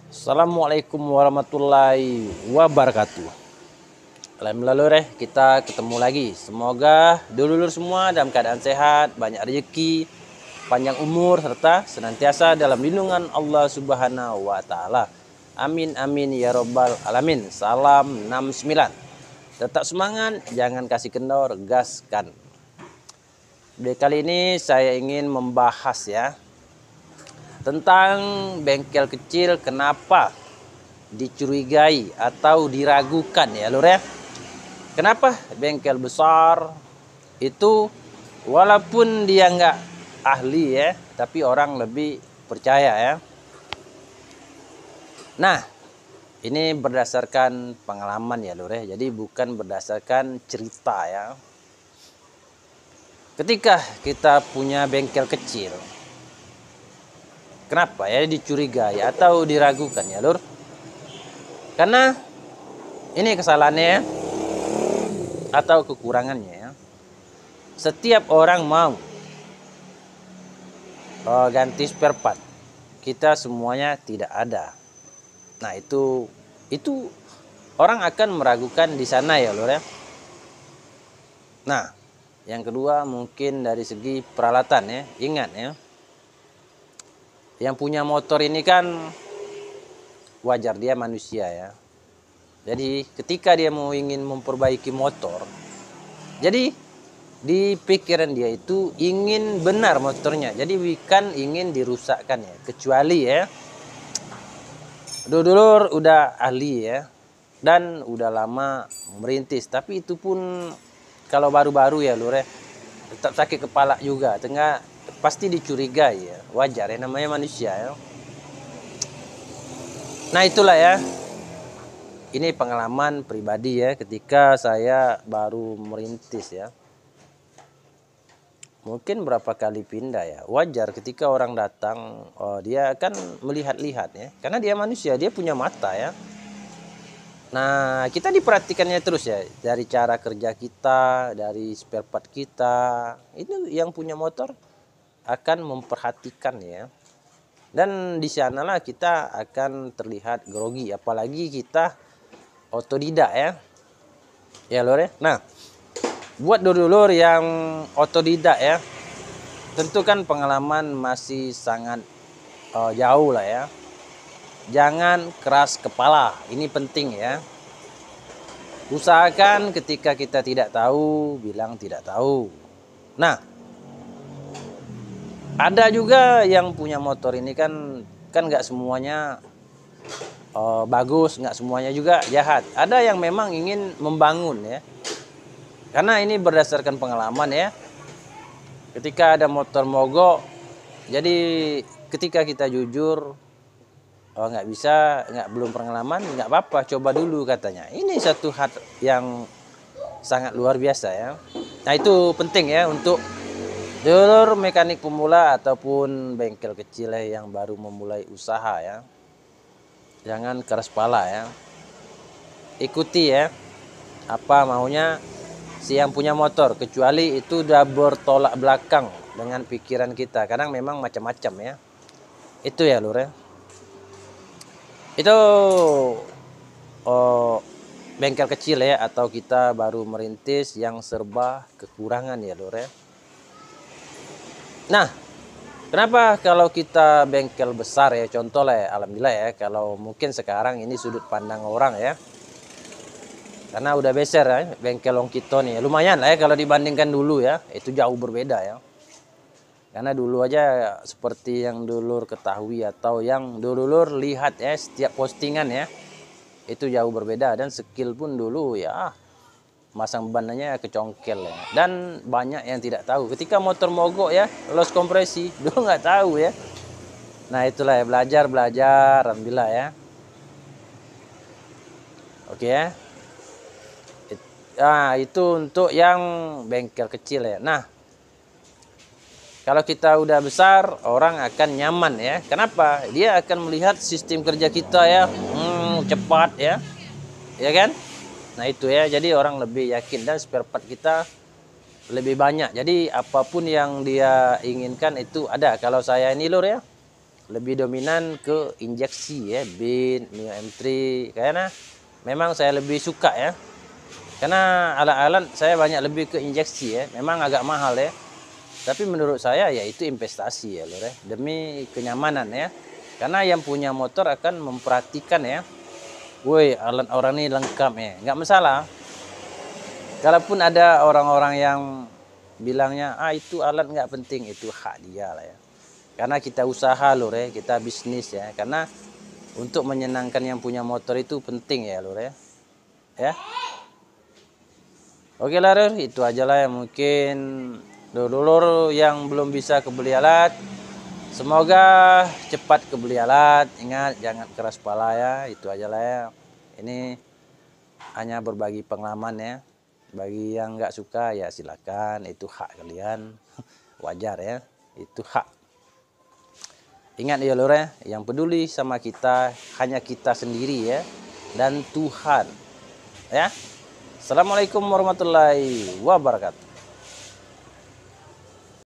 Assalamualaikum warahmatullahi wabarakatuh. Alhamdulillah kita ketemu lagi. Semoga dulur semua dalam keadaan sehat, banyak rezeki, panjang umur serta senantiasa dalam lindungan Allah Subhanahu wa taala. Amin amin ya robbal alamin. Salam 69. Tetap semangat, jangan kasih kendor, gaskan. Di kali ini saya ingin membahas ya tentang bengkel kecil kenapa dicurigai atau diragukan ya lur ya. Kenapa bengkel besar itu walaupun dia nggak ahli ya, tapi orang lebih percaya ya. Nah, ini berdasarkan pengalaman ya lur ya. Jadi bukan berdasarkan cerita ya. Ketika kita punya bengkel kecil, kenapa ya dicurigai atau diragukan ya lur? Karena ini kesalahannya ya, atau kekurangannya ya. Setiap orang mau ganti spare part, kita semuanya tidak ada. Nah itu orang akan meragukan di sana ya lur ya. Nah yang kedua mungkin dari segi peralatan ya. Ingat ya, yang punya motor ini kan wajar dia manusia ya. Jadi ketika dia mau ingin memperbaiki motor, jadi di pikiran dia itu ingin benar motornya. Jadi bukan ingin dirusakkan ya. Kecuali ya dulur udah ahli ya dan udah lama merintis. Tapi itu pun kalau baru-baru ya lur ya, tetap sakit kepala juga. Tengah pasti dicurigai ya. Wajar ya, namanya manusia ya. Nah itulah ya, ini pengalaman pribadi ya ketika saya baru merintis ya. Mungkin berapa kali pindah ya. Wajar ketika orang datang, dia akan melihat-lihat ya. Karena dia manusia, dia punya mata ya. Nah kita diperhatikannya terus ya. Dari cara kerja kita, dari spare part kita. Itu yang punya motor akan memperhatikan ya. Dan di sanalah kita akan terlihat grogi, apalagi kita otodidak ya. Ya lur ya. Nah, buat dulur yang otodidak ya, tentu kan pengalaman masih sangat jauh lah ya. Jangan keras kepala, ini penting ya. Usahakan ketika kita tidak tahu, bilang tidak tahu. Nah, ada juga yang punya motor ini kan nggak semuanya bagus, nggak semuanya juga jahat. Ada yang memang ingin membangun ya. Karena ini berdasarkan pengalaman ya. Ketika ada motor mogok, jadi ketika kita jujur, nggak bisa, belum pengalaman, nggak apa-apa, coba dulu katanya. Ini satu hal yang sangat luar biasa ya. Nah itu penting ya untuk dulur mekanik pemula ataupun bengkel kecil yang baru memulai usaha ya. Jangan keras kepala ya. Ikuti ya apa maunya si yang punya motor, kecuali itu udah bertolak belakang dengan pikiran kita. Kadang memang macam-macam ya. Itu ya lur ya. Itu bengkel kecil ya, atau kita baru merintis yang serba kekurangan ya lur ya. Nah, kenapa kalau kita bengkel besar ya, contoh lah ya, alhamdulillah ya, kalau mungkin sekarang ini sudut pandang orang ya. Karena udah beser ya, bengkel Longkito nih. Lumayan lah ya kalau dibandingkan dulu ya, itu jauh berbeda ya. Karena dulu aja seperti yang dulur ketahui atau yang dulur lihat ya setiap postingan ya, itu jauh berbeda. Dan skill pun dulu ya masang bannya kecongkel ya. Dan banyak yang tidak tahu ketika motor mogok ya, los kompresi dulu nggak tahu ya. Nah itulah ya, belajar alhamdulillah ya. Oke ya. Nah itu untuk yang bengkel kecil ya. Nah kalau kita udah besar, orang akan nyaman ya. Kenapa? Dia akan melihat sistem kerja kita ya, cepat ya, ya kan? Nah itu ya, jadi orang lebih yakin dan spare part kita lebih banyak. Jadi apapun yang dia inginkan itu ada. Kalau saya ini lur ya, lebih dominan ke injeksi ya, bin, Mio M3 karena memang saya lebih suka ya. Karena alat-alat saya banyak lebih ke injeksi ya, memang agak mahal ya. Tapi menurut saya ya itu investasi ya lur ya, demi kenyamanan ya. Karena yang punya motor akan memperhatikan ya, woi alat orang ini lengkap ya, nggak masalah. Kalaupun ada orang-orang yang bilangnya itu alat nggak penting, itu hak dia lah ya. Karena kita usaha lur ya, kita bisnis ya. Karena untuk menyenangkan yang punya motor itu penting ya lur ya. Ya. Oke lah lur, itu aja lah yang mungkin dulur yang belum bisa kebeli alat. Semoga cepat kebeli alat. Ingat jangan keras kepala ya, itu aja lah ya. Ini hanya berbagi pengalaman ya. Bagi yang nggak suka ya silakan, itu hak kalian. Wajar ya, itu hak. Ingat ya lur ya, yang peduli sama kita hanya kita sendiri ya, dan Tuhan. Ya. Assalamualaikum warahmatullahi wabarakatuh.